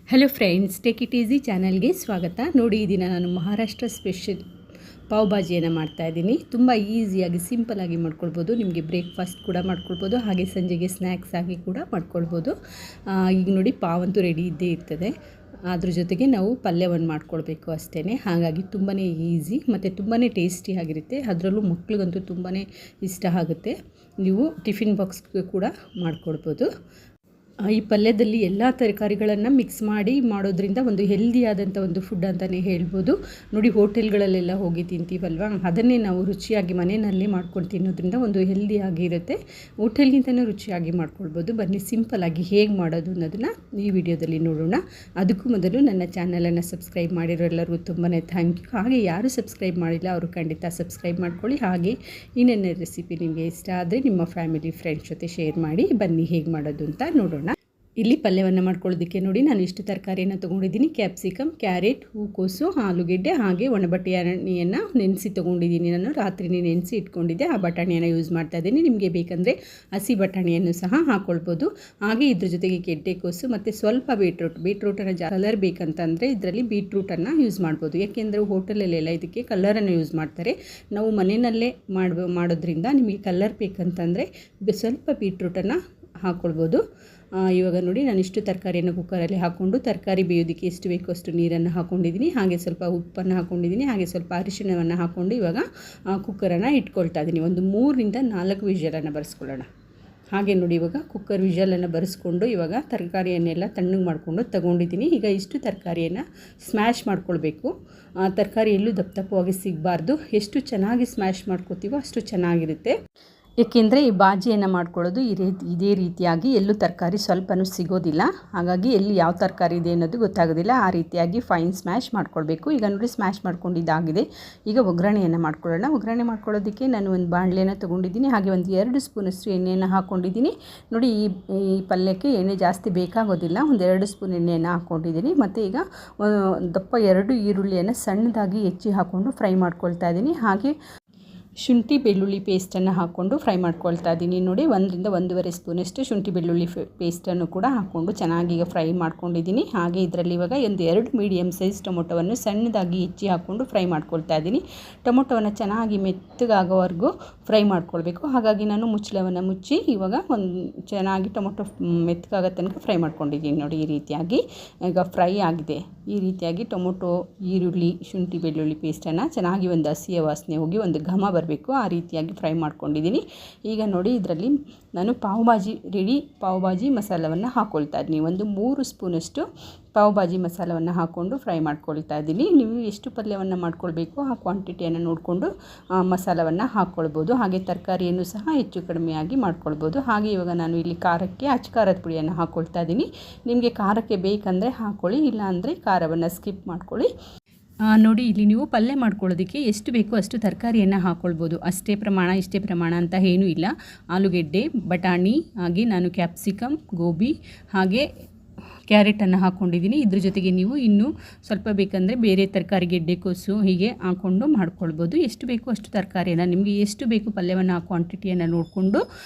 Hello friends, take it easy ಚಾನಲ್ಗೆ ಸ್ವಾಗತ. ನೋಡಿ, ಈ ದಿನ ನಾನು ಮಹಾರಾಷ್ಟ್ರ ಸ್ಪೆಷಲ್ ಪಾವ್ ಭಾಜಿಯನ್ನು ಮಾಡ್ತಾಯಿದ್ದೀನಿ. ತುಂಬ ಈಸಿಯಾಗಿ ಸಿಂಪಲಾಗಿ ಮಾಡ್ಕೊಳ್ಬೋದು. ನಿಮಗೆ ಬ್ರೇಕ್ಫಾಸ್ಟ್ ಕೂಡ ಮಾಡ್ಕೊಳ್ಬೋದು, ಹಾಗೆ ಸಂಜೆಗೆ ಸ್ನ್ಯಾಕ್ಸ್ ಆಗಿ ಕೂಡ ಮಾಡ್ಕೊಳ್ಬೋದು. ಈಗ ನೋಡಿ, ಪಾವ್ ಅಂತೂ ರೆಡಿ ಇದ್ದೇ ಇರ್ತದೆ. ಅದ್ರ ಜೊತೆಗೆ ನಾವು ಪಲ್ಯವನ್ನು ಮಾಡ್ಕೊಳ್ಬೇಕು ಅಷ್ಟೇ. ಹಾಗಾಗಿ ತುಂಬಾ ಈಸಿ ಮತ್ತು ತುಂಬಾ ಟೇಸ್ಟಿಯಾಗಿರುತ್ತೆ. ಅದರಲ್ಲೂ ಮಕ್ಳಿಗಂತೂ ತುಂಬಾ ಇಷ್ಟ ಆಗುತ್ತೆ. ನೀವು ಟಿಫಿನ್ ಬಾಕ್ಸ್ಗೆ ಕೂಡ ಮಾಡ್ಕೊಳ್ಬೋದು. ಈ ಪಲ್ಯದಲ್ಲಿ ಎಲ್ಲ ತರಕಾರಿಗಳನ್ನು ಮಿಕ್ಸ್ ಮಾಡಿ ಮಾಡೋದ್ರಿಂದ ಒಂದು ಹೆಲ್ದಿಯಾದಂಥ ಒಂದು ಫುಡ್ ಅಂತಲೇ ಹೇಳ್ಬೋದು. ನೋಡಿ, ಹೋಟೆಲ್ಗಳಲ್ಲೆಲ್ಲ ಹೋಗಿ ತಿಂತೀವಲ್ವ, ಅದನ್ನೇ ನಾವು ರುಚಿಯಾಗಿ ಮನೆಯಲ್ಲೇ ಮಾಡ್ಕೊಂಡು ತಿನ್ನೋದ್ರಿಂದ ಒಂದು ಹೆಲ್ದಿಯಾಗಿರುತ್ತೆ. ಹೋಟೆಲ್ಗಿಂತಲೂ ರುಚಿಯಾಗಿ ಮಾಡ್ಕೊಳ್ಬೋದು. ಬನ್ನಿ, ಸಿಂಪಲ್ಲಾಗಿ ಹೇಗೆ ಮಾಡೋದು ಅನ್ನೋದನ್ನು ಈ ವಿಡಿಯೋದಲ್ಲಿ ನೋಡೋಣ. ಅದಕ್ಕೂ ಮೊದಲು ನನ್ನ ಚಾನಲನ್ನು ಸಬ್ಸ್ಕ್ರೈಬ್ ಮಾಡಿರೋ ಎಲ್ಲರಿಗೂ ತುಂಬಾ ಥ್ಯಾಂಕ್ ಯು. ಹಾಗೆ ಯಾರು ಸಬ್ಸ್ಕ್ರೈಬ್ ಮಾಡಿಲ್ಲ ಅವರು ಖಂಡಿತ ಸಬ್ಸ್ಕ್ರೈಬ್ ಮಾಡ್ಕೊಳ್ಳಿ. ಹಾಗೆ ಈ ನನ್ನ ರೆಸಿಪಿ ನಿಮಗೆ ಇಷ್ಟ ಆದರೆ ನಿಮ್ಮ ಫ್ಯಾಮಿಲಿ ಫ್ರೆಂಡ್ಸ್ ಜೊತೆ ಶೇರ್ ಮಾಡಿ. ಬನ್ನಿ ಹೇಗೆ ಮಾಡೋದು ಅಂತ ನೋಡೋಣ. ಇಲ್ಲಿ ಪಲ್ಯವನ್ನು ಮಾಡ್ಕೊಳ್ಳೋದಕ್ಕೆ ನೋಡಿ, ನಾನು ಇಷ್ಟು ತರಕಾರಿಯನ್ನು ತೊಗೊಂಡಿದ್ದೀನಿ. ಕ್ಯಾಪ್ಸಿಕಮ್, ಕ್ಯಾರೆಟ್, ಹೂಕೋಸು, ಆಲೂಗೆಡ್ಡೆ, ಹಾಗೆ ಒಣ ಬಟಾಣಿಯನ್ನು ನೆನೆಸಿ ತೊಗೊಂಡಿದ್ದೀನಿ. ನಾನು ರಾತ್ರಿನೇ ನೆನೆಸಿ ಇಟ್ಕೊಂಡಿದ್ದೆ. ಆ ಬಟಾಣಿಯನ್ನು ಯೂಸ್ ಮಾಡ್ತಾ ಇದ್ದೀನಿ. ನಿಮಗೆ ಬೇಕಂದರೆ ಹಸಿ ಬಟಾಣಿಯನ್ನು ಸಹ ಹಾಕ್ಕೊಳ್ಬೋದು. ಹಾಗೆ ಇದ್ರ ಜೊತೆಗೆ ಗೆಡ್ಡೆಕೋಸು ಮತ್ತು ಸ್ವಲ್ಪ ಬೀಟ್ರೂಟನ್ನು ಕಲರ್ ಬೇಕಂತಂದರೆ ಇದರಲ್ಲಿ ಬೀಟ್ರೂಟನ್ನು ಯೂಸ್ ಮಾಡ್ಬೋದು. ಯಾಕೆಂದರೆ ಹೋಟೆಲಲ್ಲೆಲ್ಲ ಇದಕ್ಕೆ ಕಲರನ್ನು ಯೂಸ್ ಮಾಡ್ತಾರೆ. ನಾವು ಮನೆಯಲ್ಲೇ ಮಾಡೋದ್ರಿಂದ ನಿಮಗೆ ಕಲರ್ ಬೇಕಂತಂದರೆ ಸ್ವಲ್ಪ ಬೀಟ್ರೂಟನ್ನು ಹಾಕ್ಕೊಳ್ಬೋದು. ಇವಾಗ ನೋಡಿ, ನಾನು ಇಷ್ಟು ತರಕಾರಿಯನ್ನು ಕುಕ್ಕರಲ್ಲಿ ಹಾಕ್ಕೊಂಡು ತರಕಾರಿ ಬೇಯೋದಕ್ಕೆ ಎಷ್ಟು ಬೇಕೋ ಅಷ್ಟು ನೀರನ್ನು ಹಾಕ್ಕೊಂಡಿದ್ದೀನಿ. ಹಾಗೆ ಸ್ವಲ್ಪ ಉಪ್ಪನ್ನು ಹಾಕ್ಕೊಂಡಿದ್ದೀನಿ. ಹಾಗೆ ಸ್ವಲ್ಪ ಅರಿಶಿಣವನ್ನು ಹಾಕ್ಕೊಂಡು ಇವಾಗ ಕುಕ್ಕರನ್ನು ಇಟ್ಕೊಳ್ತಾ ಇದ್ದೀನಿ. ಒಂದು 3-4 ವಿಷಲನ್ನು ಬರೆಸ್ಕೊಳ್ಳೋಣ. ಹಾಗೆ ನೋಡಿ, ಇವಾಗ ಕುಕ್ಕರ್ ವಿಷಲನ್ನು ಬರೆಸ್ಕೊಂಡು ಇವಾಗ ತರಕಾರಿಯನ್ನೆಲ್ಲ ತಣ್ಣಗೆ ಮಾಡಿಕೊಂಡು ತಗೊಂಡಿದ್ದೀನಿ. ಈಗ ಇಷ್ಟು ತರಕಾರಿಯನ್ನು ಸ್ಮ್ಯಾಶ್ ಮಾಡ್ಕೊಳ್ಬೇಕು. ತರಕಾರಿ ಎಲ್ಲೂ ದಪ್ಪವಾಗಿ ಸಿಗಬಾರ್ದು. ಎಷ್ಟು ಚೆನ್ನಾಗಿ ಸ್ಮ್ಯಾಶ್ ಮಾಡ್ಕೊತೀವೋ ಅಷ್ಟು ಚೆನ್ನಾಗಿರುತ್ತೆ. ಏಕೆಂದರೆ ಈ ಬಾಜಿಯನ್ನು ಮಾಡ್ಕೊಳ್ಳೋದು ಇದೇ ರೀತಿಯಾಗಿ ಎಲ್ಲೂ ತರಕಾರಿ ಸ್ವಲ್ಪನೂ ಸಿಗೋದಿಲ್ಲ. ಹಾಗಾಗಿ ಎಲ್ಲಿ ಯಾವ ತರಕಾರಿ ಇದೆ ಅನ್ನೋದು ಗೊತ್ತಾಗೋದಿಲ್ಲ. ಆ ರೀತಿಯಾಗಿ ಫೈನ್ ಸ್ಮ್ಯಾಶ್ ಮಾಡ್ಕೊಳ್ಬೇಕು. ಈಗ ನೋಡಿ, ಸ್ಮ್ಯಾಶ್ ಮಾಡ್ಕೊಂಡಿದ್ದಾಗಿದೆ. ಈಗ ಒಗ್ಗರಣೆಯನ್ನು ಮಾಡ್ಕೊಳ್ಳೋಣ. ಒಗ್ಗರಣೆ ಮಾಡ್ಕೊಳ್ಳೋದಕ್ಕೆ ನಾನು ಒಂದು ಬಾಣಲೆಯನ್ನು ತೊಗೊಂಡಿದ್ದೀನಿ. ಹಾಗೆ ಒಂದು 2 ಸ್ಪೂನಷ್ಟು ಎಣ್ಣೆಯನ್ನು ಹಾಕ್ಕೊಂಡಿದ್ದೀನಿ. ನೋಡಿ, ಈ ಪಲ್ಯಕ್ಕೆ ಎಣ್ಣೆ ಜಾಸ್ತಿ ಬೇಕಾಗೋದಿಲ್ಲ. ಒಂದು 2 ಸ್ಪೂನ್ ಎಣ್ಣೆಯನ್ನು ಹಾಕ್ಕೊಂಡಿದ್ದೀನಿ. ಮತ್ತು ಈಗ ದಪ್ಪ 2 ಈರುಳ್ಳಿಯನ್ನು ಸಣ್ಣದಾಗಿ ಹೆಚ್ಚಿ ಹಾಕ್ಕೊಂಡು ಫ್ರೈ ಮಾಡ್ಕೊಳ್ತಾ ಇದ್ದೀನಿ. ಹಾಗೆ ಶುಂಠಿ ಬೆಳ್ಳುಳ್ಳಿ ಪೇಸ್ಟನ್ನು ಹಾಕ್ಕೊಂಡು ಫ್ರೈ ಮಾಡ್ಕೊಳ್ತಾ ಇದ್ದೀನಿ. ನೋಡಿ, 1-1.5 ಸ್ಪೂನಷ್ಟು ಶುಂಠಿ ಬೆಳ್ಳುಳ್ಳಿ ಪೇಸ್ಟನ್ನು ಕೂಡ ಹಾಕ್ಕೊಂಡು ಚೆನ್ನಾಗಿ ಈಗ ಫ್ರೈ ಮಾಡ್ಕೊಂಡಿದ್ದೀನಿ. ಹಾಗೆ ಇದರಲ್ಲಿ ಇವಾಗ ಒಂದು 2 ಮೀಡಿಯಮ್ ಸೈಜ್ ಟೊಮೊಟೊವನ್ನು ಸಣ್ಣದಾಗಿ ಹೆಚ್ಚಿ ಹಾಕ್ಕೊಂಡು ಫ್ರೈ ಮಾಡ್ಕೊಳ್ತಾ ಇದ್ದೀನಿ. ಟೊಮೊಟೊವನ್ನು ಚೆನ್ನಾಗಿ ಮೆತ್ತಗಾಗೋವರೆಗೂ ಫ್ರೈ ಮಾಡ್ಕೊಳ್ಬೇಕು. ಹಾಗಾಗಿ ನಾನು ಮುಚ್ಚಳವನ್ನು ಮುಚ್ಚಿ ಇವಾಗ ಚೆನ್ನಾಗಿ ಟೊಮೊಟೊ ಮೆತ್ತಗಾಗೋ ತನಕ ಫ್ರೈ ಮಾಡ್ಕೊಂಡಿದ್ದೀನಿ. ನೋಡಿ, ಈ ರೀತಿಯಾಗಿ ಈಗ ಫ್ರೈ ಆಗಿದೆ. ಈ ರೀತಿಯಾಗಿ ಟೊಮೊಟೊ, ಈರುಳ್ಳಿ, ಶುಂಠಿ ಬೆಳ್ಳುಳ್ಳಿ ಪೇಸ್ಟನ್ನು ಚೆನ್ನಾಗಿ ಒಂದು ಹಸಿಯ ವಾಸನೆ ಹೋಗಿ ಒಂದು ಘಮ ಬರಬೇಕು. ಆ ರೀತಿಯಾಗಿ ಫ್ರೈ ಮಾಡ್ಕೊಂಡಿದ್ದೀನಿ. ಈಗ ನೋಡಿ, ಇದರಲ್ಲಿ ನಾನು ಪಾವ್ ಭಾಜಿ ಮಸಾಲವನ್ನು ಹಾಕ್ಕೊಳ್ತಾ ಇದ್ದೀನಿ. ಒಂದು 3 ಸ್ಪೂನಷ್ಟು ಪಾವ್ ಭಾಜಿ ಮಸಾಲವನ್ನು ಹಾಕ್ಕೊಂಡು ಫ್ರೈ ಮಾಡ್ಕೊಳ್ತಾ ಇದ್ದೀನಿ. ನೀವು ಎಷ್ಟು ಪಲ್ಯವನ್ನು ಮಾಡ್ಕೊಳ್ಬೇಕು ಆ ಕ್ವಾಂಟಿಟಿಯನ್ನು ನೋಡಿಕೊಂಡು ಮಸಾಲವನ್ನು ಹಾಕ್ಕೊಳ್ಬೋದು. ಹಾಗೆ ತರಕಾರಿಯನ್ನು ಸಹ ಹೆಚ್ಚು ಕಡಿಮೆಯಾಗಿ ಮಾಡ್ಕೊಳ್ಬೋದು. ಹಾಗೆ ಇವಾಗ ನಾನು ಇಲ್ಲಿ ಖಾರಕ್ಕೆ ಅಚ್ಚ ಖಾರದ ಪುಡಿಯನ್ನು ಹಾಕ್ಕೊಳ್ತಾ ಇದ್ದೀನಿ. ನಿಮಗೆ ಖಾರಕ್ಕೆ ಬೇಕಂದರೆ ಹಾಕ್ಕೊಳ್ಳಿ, ಇಲ್ಲ ಅಂದರೆ ಖಾರವನ್ನು ಸ್ಕಿಪ್ ಮಾಡ್ಕೊಳ್ಳಿ. ನೋಡಿ, ಇಲ್ಲಿ ನೀವು ಪಲ್ಯ ಮಾಡ್ಕೊಳ್ಳೋದಕ್ಕೆ ಎಷ್ಟು ಬೇಕೋ ಅಷ್ಟು ತರಕಾರಿಯನ್ನು ಹಾಕ್ಕೊಳ್ಬೋದು. ಅಷ್ಟೇ ಪ್ರಮಾಣ ಇಷ್ಟೇ ಪ್ರಮಾಣ ಅಂತ ಏನೂ ಇಲ್ಲ. ಆಲೂಗೆಡ್ಡೆ, ಬಟಾಣಿ, ಹಾಗೆ ನಾನು ಕ್ಯಾಪ್ಸಿಕಮ್, ಗೋಬಿ, ಹಾಗೆ ಕ್ಯಾರೆಟನ್ನು ಹಾಕ್ಕೊಂಡಿದ್ದೀನಿ. ಇದ್ರ ಜೊತೆಗೆ ನೀವು ಇನ್ನೂ ಸ್ವಲ್ಪ ಬೇಕಂದರೆ ಬೇರೆ ತರಕಾರಿ, ಗೆಡ್ಡೆಕೋಸು ಹೀಗೆ ಹಾಕ್ಕೊಂಡು ಮಾಡ್ಕೊಳ್ಬೋದು. ಎಷ್ಟು ಬೇಕೋ ಅಷ್ಟು ತರಕಾರಿಯನ್ನು, ನಿಮಗೆ ಎಷ್ಟು ಬೇಕು ಪಲ್ಯವನ್ನು ಆ ಕ್ವಾಂಟಿಟಿಯನ್ನು ನೋಡಿಕೊಂಡು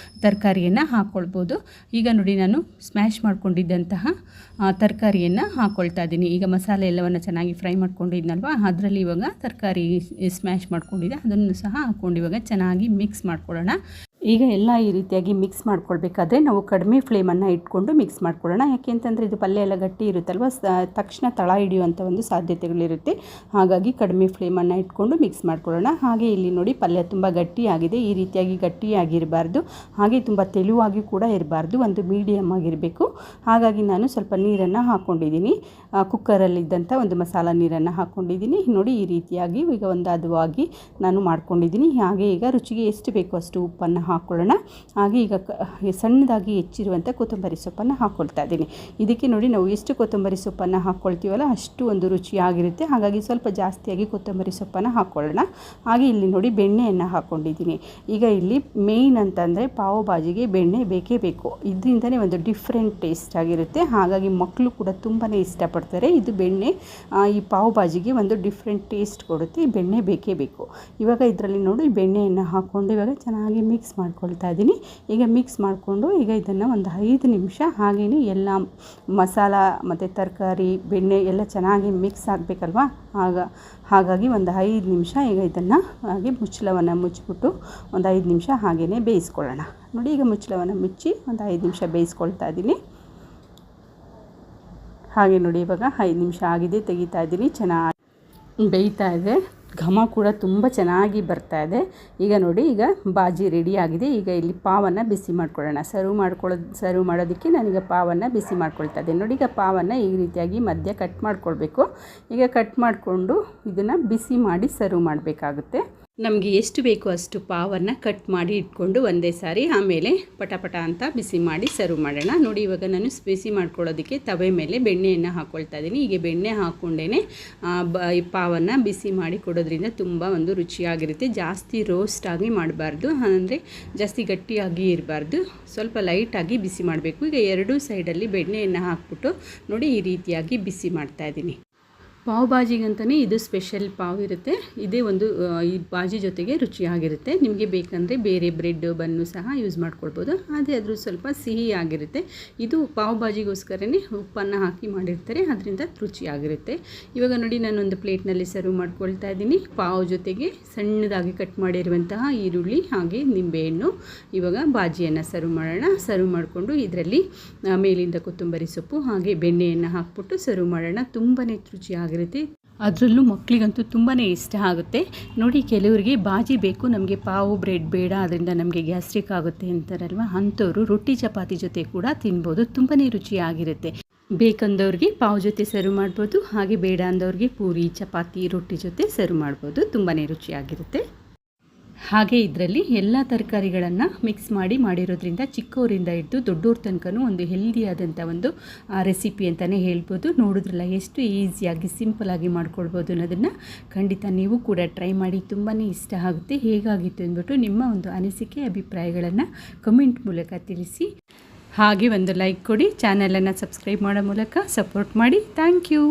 ತರಕಾರಿಯನ್ನು ಹಾಕ್ಕೊಳ್ಬೋದು. ಈಗ ನೋಡಿ, ನಾನು ಸ್ಮ್ಯಾಶ್ ಮಾಡ್ಕೊಂಡಿದ್ದಂತಹ ತರಕಾರಿಯನ್ನು ಹಾಕ್ಕೊಳ್ತಾ ಇದ್ದೀನಿ. ಈಗ ಮಸಾಲೆ ಎಲ್ಲವನ್ನು ಚೆನ್ನಾಗಿ ಫ್ರೈ ಮಾಡ್ಕೊಂಡಿದ್ನಲ್ವ, ಅದರಲ್ಲಿ ಇವಾಗ ತರಕಾರಿ ಸ್ಮ್ಯಾಶ್ ಮಾಡ್ಕೊಂಡಿದ್ದೆ ಅದನ್ನು ಸಹ ಹಾಕ್ಕೊಂಡು ಇವಾಗ ಚೆನ್ನಾಗಿ ಮಿಕ್ಸ್ ಮಾಡ್ಕೊಳ್ಳೋಣ. ಈಗ ಎಲ್ಲ ಈ ರೀತಿಯಾಗಿ ಮಿಕ್ಸ್ ಮಾಡ್ಕೊಳ್ಬೇಕಾದ್ರೆ ನಾವು ಕಡಿಮೆ ಫ್ಲೇಮನ್ನು ಇಟ್ಕೊಂಡು ಮಿಕ್ಸ್ ಮಾಡ್ಕೊಳ್ಳೋಣ. ಯಾಕೆಂತಂದರೆ ಇದು ಪಲ್ಯ ಎಲ್ಲ ಗಟ್ಟಿ ಇರುತ್ತಲ್ವ, ತಕ್ಷಣ ತಳ ಹಿಡಿಯುವಂಥ ಒಂದು ಸಾಧ್ಯತೆಗಳಿರುತ್ತೆ. ಹಾಗಾಗಿ ಕಡಿಮೆ ಫ್ಲೇಮನ್ನು ಇಟ್ಕೊಂಡು ಮಿಕ್ಸ್ ಮಾಡ್ಕೊಳ್ಳೋಣ. ಹಾಗೆ ಇಲ್ಲಿ ನೋಡಿ, ಪಲ್ಯ ತುಂಬ ಗಟ್ಟಿಯಾಗಿದೆ. ಈ ರೀತಿಯಾಗಿ ಗಟ್ಟಿಯಾಗಿರಬಾರ್ದು, ಹಾಗೆ ತುಂಬ ತೆಳುವಾಗಿ ಕೂಡ ಇರಬಾರ್ದು, ಒಂದು ಮೀಡಿಯಮ್ ಆಗಿರಬೇಕು. ಹಾಗಾಗಿ ನಾನು ಸ್ವಲ್ಪ ನೀರನ್ನು ಹಾಕ್ಕೊಂಡಿದ್ದೀನಿ. ಕುಕ್ಕರಲ್ಲಿದ್ದಂಥ ಒಂದು ಮಸಾಲ ನೀರನ್ನು ಹಾಕ್ಕೊಂಡಿದ್ದೀನಿ. ನೋಡಿ, ಈ ರೀತಿಯಾಗಿ ಈಗ ಒಂದು ಹದವಾಗಿ ನಾನು ಮಾಡ್ಕೊಂಡಿದ್ದೀನಿ. ಹಾಗೆ ಈಗ ರುಚಿಗೆ ಎಷ್ಟು ಬೇಕೋ ಅಷ್ಟು ಉಪ್ಪನ್ನು ಹಾಕ್ಕೊಳ್ಳೋಣ. ಹಾಗೆ ಈಗ ಸಣ್ಣದಾಗಿ ಹೆಚ್ಚಿರುವಂಥ ಕೊತ್ತಂಬರಿ ಸೊಪ್ಪನ್ನು ಹಾಕ್ಕೊಳ್ತಾ ಇದ್ದೀನಿ. ಇದಕ್ಕೆ ನೋಡಿ, ನಾವು ಎಷ್ಟು ಕೊತ್ತಂಬರಿ ಸೊಪ್ಪನ್ನು ಹಾಕ್ಕೊಳ್ತೀವಲ್ಲ ಅಷ್ಟು ಒಂದು ರುಚಿಯಾಗಿರುತ್ತೆ. ಹಾಗಾಗಿ ಸ್ವಲ್ಪ ಜಾಸ್ತಿಯಾಗಿ ಕೊತ್ತಂಬರಿ ಸೊಪ್ಪನ್ನು ಹಾಕ್ಕೊಳ್ಳೋಣ. ಹಾಗೆ ಇಲ್ಲಿ ನೋಡಿ, ಬೆಣ್ಣೆಯನ್ನು ಹಾಕ್ಕೊಂಡಿದ್ದೀನಿ. ಈಗ ಇಲ್ಲಿ ಮೇಯ್ನ್ ಅಂತಂದರೆ ಪಾವ್ ಭಾಜಿಗೆ ಬೆಣ್ಣೆ ಬೇಕೇ ಬೇಕು. ಇದರಿಂದನೇ ಒಂದು ಡಿಫ್ರೆಂಟ್ ಟೇಸ್ಟ್ ಆಗಿರುತ್ತೆ. ಹಾಗಾಗಿ ಮಕ್ಕಳು ಕೂಡ ತುಂಬಾ ಇಷ್ಟಪಡ್ತಾರೆ. ಇದು ಬೆಣ್ಣೆ ಈ ಪಾವ್ ಭಾಜಿಗೆ ಒಂದು ಡಿಫ್ರೆಂಟ್ ಟೇಸ್ಟ್ ಕೊಡುತ್ತೆ. ಈ ಬೆಣ್ಣೆ ಬೇಕೇ ಬೇಕು. ಇವಾಗ ಇದರಲ್ಲಿ ನೋಡಿ, ಬೆಣ್ಣೆಯನ್ನು ಹಾಕ್ಕೊಂಡು ಇವಾಗ ಚೆನ್ನಾಗಿ ಮಿಕ್ಸ್ ಮಾಡ್ಕೊಳ್ತಾ ಇದ್ದೀನಿ. ಈಗ ಮಿಕ್ಸ್ ಮಾಡಿಕೊಂಡು ಈಗ ಇದನ್ನು ಒಂದು 5 ನಿಮಿಷ ಹಾಗೆಯೇ ಎಲ್ಲ ಮಸಾಲ ಮತ್ತು ತರಕಾರಿ ಬೆಣ್ಣೆ ಎಲ್ಲ ಚೆನ್ನಾಗಿ ಮಿಕ್ಸ್ ಆಗಬೇಕಲ್ವ, ಹಾಗಾಗಿ ಒಂದು 5 ನಿಮಿಷ ಈಗ ಇದನ್ನು ಹಾಗೆ ಮುಚ್ಚಳವನ್ನು ಮುಚ್ಚಿಬಿಟ್ಟು ಒಂದು 5 ನಿಮಿಷ ಹಾಗೆಯೇ ಬೇಯಿಸ್ಕೊಳ್ಳೋಣ. ನೋಡಿ, ಈಗ ಮುಚ್ಚಳವನ್ನು ಮುಚ್ಚಿ ಒಂದು 5 ನಿಮಿಷ ಬೇಯಿಸ್ಕೊಳ್ತಾ ಇದ್ದೀನಿ. ಹಾಗೆ ನೋಡಿ, ಇವಾಗ 5 ನಿಮಿಷ ಆಗಿದೆ, ತೆಗಿತಾ ಇದ್ದೀನಿ. ಚೆನ್ನಾಗಿ ಬೇಯ್ತಾ ಇದೆ, ಘಮ ಕೂಡ ತುಂಬ ಚೆನ್ನಾಗಿ ಬರ್ತಾ ಇದೆ. ಈಗ ನೋಡಿ, ಈಗ ಬಾಜಿ ರೆಡಿ ಆಗಿದೆ. ಈಗ ಇಲ್ಲಿ ಪಾವನ್ನು ಬಿಸಿ ಮಾಡ್ಕೊಳ್ಳೋಣ. ಸರ್ವ್ ಮಾಡೋದಕ್ಕೆ ನಾನೀಗ ಪಾವನ್ನು ಬಿಸಿ ಮಾಡ್ಕೊಳ್ತಾ ಇದ್ದೀನಿ. ನೋಡಿ, ಈಗ ಪಾವನ್ನು ಈ ರೀತಿಯಾಗಿ ಮಧ್ಯ ಕಟ್ ಮಾಡ್ಕೊಳ್ಬೇಕು. ಈಗ ಕಟ್ ಮಾಡಿಕೊಂಡು ಇದನ್ನು ಬಿಸಿ ಮಾಡಿ ಸರ್ವ್ ಮಾಡಬೇಕಾಗುತ್ತೆ. ನಮಗೆ ಎಷ್ಟು ಬೇಕೋ ಅಷ್ಟು ಪಾವನ್ನು ಕಟ್ ಮಾಡಿ ಇಟ್ಕೊಂಡು ಒಂದೇ ಸಾರಿ ಆಮೇಲೆ ಪಟ ಅಂತ ಬಿಸಿ ಮಾಡಿ ಸರ್ವ್ ಮಾಡೋಣ. ನೋಡಿ, ಇವಾಗ ನಾನು ಬಿಸಿ ಮಾಡ್ಕೊಳ್ಳೋದಕ್ಕೆ ತವೆ ಮೇಲೆ ಬೆಣ್ಣೆಯನ್ನು ಹಾಕ್ಕೊಳ್ತಾ ಇದ್ದೀನಿ. ಹೀಗೆ ಬೆಣ್ಣೆ ಹಾಕ್ಕೊಂಡೇ ಈ ಪಾವನ್ನು ಬಿಸಿ ಮಾಡಿ ಕೊಡೋದ್ರಿಂದ ತುಂಬ ಒಂದು ರುಚಿಯಾಗಿರುತ್ತೆ. ಜಾಸ್ತಿ ರೋಸ್ಟ್ ಆಗಿ ಮಾಡಬಾರ್ದು, ಅಂದರೆ ಜಾಸ್ತಿ ಗಟ್ಟಿಯಾಗಿ ಇರಬಾರ್ದು, ಸ್ವಲ್ಪ ಲೈಟಾಗಿ ಬಿಸಿ ಮಾಡಬೇಕು. ಈಗ ಎರಡೂ ಸೈಡಲ್ಲಿ ಬೆಣ್ಣೆಯನ್ನು ಹಾಕ್ಬಿಟ್ಟು ನೋಡಿ ಈ ರೀತಿಯಾಗಿ ಬಿಸಿ ಮಾಡ್ತಾಯಿದ್ದೀನಿ. ಪಾವ್ ಭಾಜಿಗಂತಲೇ ಇದು ಸ್ಪೆಷಲ್ ಪಾವ್ ಇರುತ್ತೆ. ಇದೇ ಒಂದು ಈ ಭಾಜಿ ಜೊತೆಗೆ ರುಚಿಯಾಗಿರುತ್ತೆ. ನಿಮಗೆ ಬೇಕಂದರೆ ಬೇರೆ ಬ್ರೆಡ್ ಬನ್ನು ಸಹ ಯೂಸ್ ಮಾಡ್ಕೊಳ್ಬೋದು, ಅದೇ ಅದ್ರ ಸ್ವಲ್ಪ ಸಿಹಿ ಆಗಿರುತ್ತೆ. ಇದು ಪಾವ್ ಭಾಜಿಗೋಸ್ಕರನೇ ಉಪ್ಪನ್ನು ಹಾಕಿ ಮಾಡಿರ್ತಾರೆ, ಅದರಿಂದ ರುಚಿಯಾಗಿರುತ್ತೆ. ಇವಾಗ ನೋಡಿ, ನಾನೊಂದು ಪ್ಲೇಟ್ನಲ್ಲಿ ಸರ್ವ್ ಮಾಡ್ಕೊಳ್ತಾ ಇದ್ದೀನಿ. ಪಾವ್ ಜೊತೆಗೆ ಸಣ್ಣದಾಗಿ ಕಟ್ ಮಾಡಿರುವಂತಹ ಈರುಳ್ಳಿ ಹಾಗೆ ನಿಂಬೆಹಣ್ಣು. ಇವಾಗ ಭಾಜಿಯನ್ನು ಸರ್ವ್ ಮಾಡೋಣ. ಸರ್ವ್ ಮಾಡಿಕೊಂಡು ಇದರಲ್ಲಿ ಮೇಲಿಂದ ಕೊತ್ತಂಬರಿ ಸೊಪ್ಪು ಹಾಗೆ ಬೆಣ್ಣೆಯನ್ನು ಹಾಕ್ಬಿಟ್ಟು ಸರ್ವ್ ಮಾಡೋಣ. ತುಂಬಾ ರುಚಿಯಾಗಿರುತ್ತೆ. ಅದರಲ್ಲೂ ಮಕ್ಕಳಿಗಂತೂ ತುಂಬಾ ಇಷ್ಟ ಆಗುತ್ತೆ. ನೋಡಿ, ಕೆಲವರಿಗೆ ಬಾಜಿ ಬೇಕು, ನಮಗೆ ಪಾವು ಬ್ರೆಡ್ ಬೇಡ, ಅದರಿಂದ ನಮಗೆ ಗ್ಯಾಸ್ಟ್ರಿಕ್ ಆಗುತ್ತೆ ಅಂತಾರಲ್ವ, ಅಂಥವ್ರು ರೊಟ್ಟಿ ಚಪಾತಿ ಜೊತೆ ಕೂಡ ತಿನ್ಬೋದು. ತುಂಬಾ ರುಚಿಯಾಗಿರುತ್ತೆ. ಬೇಕಂದವ್ರಿಗೆ ಪಾವ್ ಜೊತೆ ಸರ್ವ್ ಮಾಡ್ಬೋದು, ಹಾಗೆ ಬೇಡ ಅಂದವ್ರಿಗೆ ಪೂರಿ ಚಪಾತಿ ರೊಟ್ಟಿ ಜೊತೆ ಸರ್ವ್ ಮಾಡ್ಬೋದು. ತುಂಬಾ ರುಚಿಯಾಗಿರುತ್ತೆ. ಹಾಗೆ ಇದರಲ್ಲಿ ಎಲ್ಲ ತರಕಾರಿಗಳನ್ನು ಮಿಕ್ಸ್ ಮಾಡಿರೋದ್ರಿಂದ ಚಿಕ್ಕವರಿಂದ ಹಿಡಿದು ದೊಡ್ಡವ್ರ ತನಕನೂ ಒಂದು ಹೆಲ್ದಿಯಾದಂಥ ಒಂದು ರೆಸಿಪಿ ಅಂತಲೇ ಹೇಳ್ಬೋದು. ನೋಡಿದ್ರಲ್ಲ ಎಷ್ಟು ಈಸಿಯಾಗಿ ಸಿಂಪಲಾಗಿ ಮಾಡ್ಕೊಳ್ಬೋದು ಅನ್ನೋದನ್ನು ಖಂಡಿತ ನೀವು ಕೂಡ ಟ್ರೈ ಮಾಡಿ. ತುಂಬಾ ಇಷ್ಟ ಆಗುತ್ತೆ. ಹೇಗಾಗಿತ್ತು ಅಂದ್ಬಿಟ್ಟು ನಿಮ್ಮ ಒಂದು ಅನಿಸಿಕೆ ಅಭಿಪ್ರಾಯಗಳನ್ನು ಕಮೆಂಟ್ ಮೂಲಕ ತಿಳಿಸಿ. ಹಾಗೆ ಒಂದು ಲೈಕ್ ಕೊಡಿ, ಚಾನಲನ್ನು ಸಬ್ಸ್ಕ್ರೈಬ್ ಮಾಡೋ ಮೂಲಕ ಸಪೋರ್ಟ್ ಮಾಡಿ. Thank you.